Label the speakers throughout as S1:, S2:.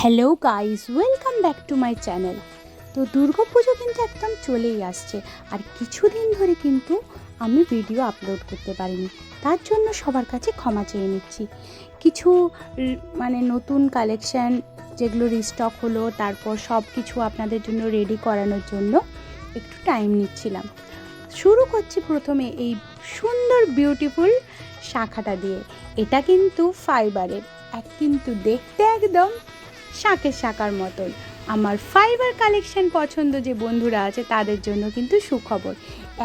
S1: Hello guys, welcome back to my channel. তো দুর্গাপুজো কিন্তু একদম চলেই আসছে, আর কিছুদিন ধরে কিন্তু আমি ভিডিও আপলোড করতে পারিনি। তার জন্য সবার কাছে ক্ষমা চেয়ে নিচ্ছি। কিছু নতুন কালেকশান যেগুলো রিস্টক হলো, তারপর সব কিছু আপনাদের জন্য রেডি করানোর জন্য একটু টাইম নিচ্ছিলাম। শুরু করছি প্রথমে এই সুন্দর বিউটিফুল শাখাটা দিয়ে। এটা কিন্তু ফাইবারের, কিন্তু দেখতে একদম শাঁখের শাখার মতন। আমার ফাইবার কালেকশন পছন্দ যে বন্ধুরা আছে তাদের জন্য কিন্তু সুখবর,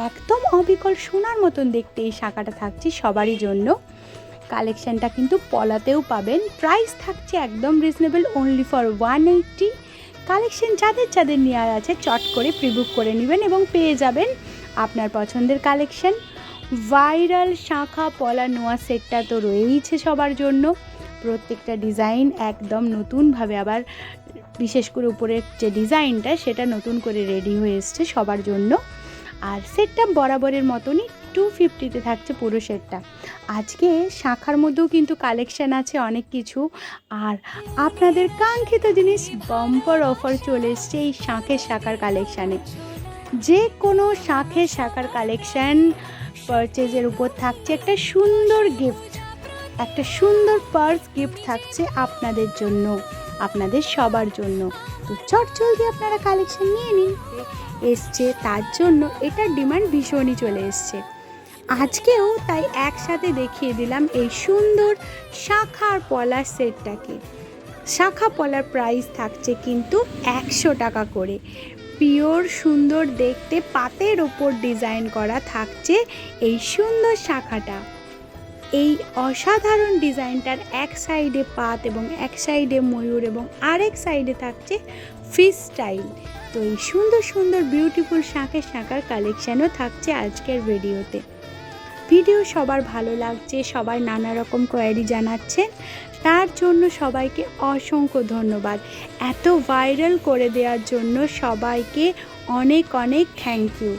S1: একদম অবিকল সোনার মতন দেখতে এই শাখাটা থাকছে সবারই জন্য। কালেকশানটা কিন্তু পলাতেও পাবেন, প্রাইস থাকছে একদম রিজনেবল, অনলি ফর 180। কালেকশন যাদের যাদের নেওয়ার আছে চট করে প্রিবুক করে নেবেন এবং পেয়ে যাবেন আপনার পছন্দের কালেকশন। ভাইরাল শাঁখা পলা নোয়া সেটটা তো রয়েইছে সবার জন্য। প্রত্যেকটা ডিজাইন একদম নতুনভাবে, আবার বিশেষ করে উপরের যে ডিজাইনটা সেটা নতুন করে রেডি হয়ে এসছে সবার জন্য। আর সেটটা বরাবরের মতনই 250-তে থাকছে পুরো সেটটা। আজকে শাখার মধ্যেও কিন্তু কালেকশান আছে অনেক কিছু, আর আপনাদের কাঙ্ক্ষিত জিনিস বাম্পার অফার চলে এসছে এই শাঁখের শাখার কালেকশানে। যে কোনো শাঁখের শাখার কালেকশান পারচেজের উপর থাকছে একটা সুন্দর গিফট, একটা সুন্দর পার্স গিফট থাকছে আপনাদের জন্য, আপনাদের সবার জন্য। তো চট জলদি আপনারা কালেকশন নিয়ে নিন। এসছে তার জন্য এটার ডিমান্ড ভীষণই চলে এসছে। আজকেও তাই একসাথে দেখিয়ে দিলাম এই সুন্দর শাখার পলার সেটটাকে। শাখা পলার প্রাইস থাকছে কিন্তু 100 টাকা করে। পিওর সুন্দর দেখতে পাতের ওপর ডিজাইন করা থাকছে এই সুন্দর শাখাটা। এই অসাধারণ ডিজাইনটার এক সাইডে পাত এবং এক সাইডে ময়ূর এবং আরেক সাইডে থাকছে ফিশ স্টাইল। তো এই সুন্দর সুন্দর বিউটিফুল শাঁখের শাখার কালেকশানও থাকছে আজকের ভিডিওতে। ভিডিও সবার ভালো লাগছে, সবাই নানা রকম কোয়ারি জানাচ্ছেন, তার জন্য সবাইকে অসংখ্য ধন্যবাদ। এত ভাইরাল করে দেওয়ার জন্য সবাইকে অনেক অনেক থ্যাংক ইউ।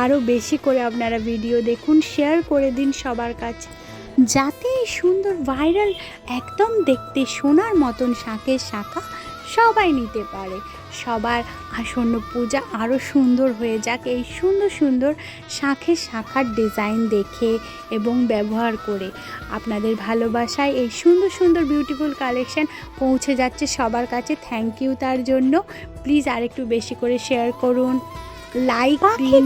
S1: আরও বেশি করে আপনারা ভিডিও দেখুন, শেয়ার করে দিন সবার কাছে, যাতে এই সুন্দর ভাইরাল একদম দেখতে সোনার মতন শাঁখের শাখা সবাই নিতে পারে। সবার আসন্ন পূজা আরও সুন্দর হয়ে যাক এই সুন্দর সুন্দর শাঁখের শাখার ডিজাইন দেখে এবং ব্যবহার করে। আপনাদের ভালোবাসায় এই সুন্দর সুন্দর বিউটিফুল কালেকশান পৌঁছে যাচ্ছে সবার কাছে, থ্যাংক ইউ তার জন্য। প্লিজ আরেকটু বেশি করে শেয়ার করুন, লাইক দিন।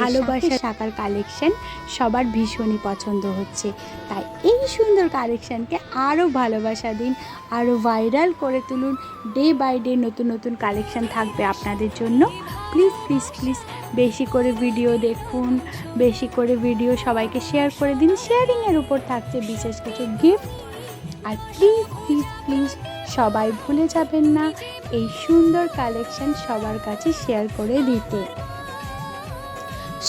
S1: ভালোবাসা শাখার কালেকশন সবার ভীষণই পছন্দ হচ্ছে, তাই এই সুন্দর কালেকশানকে আরও ভালোবাসা দিন, আরও ভাইরাল করে তুলুন। ডে বাই ডে নতুন নতুন কালেকশান থাকবে আপনাদের জন্য। প্লিজ প্লিজ প্লিজ বেশি করে ভিডিও দেখুন, বেশি করে ভিডিও সবাইকে শেয়ার করে দিন। শেয়ারিংয়ের উপর থাকছে বিশেষ কিছু গিফট। আর প্লিজ প্লিজ প্লিজ সবাই ভুলে যাবেন না এই সুন্দর কালেকশন সবার কাছে শেয়ার করে দিতে।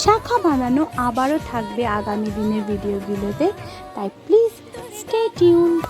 S1: শাখা বানানো আবারও থাকবে আগামী দিনের ভিডিওগুলোতে, তাই প্লিজ স্টে টিউনড।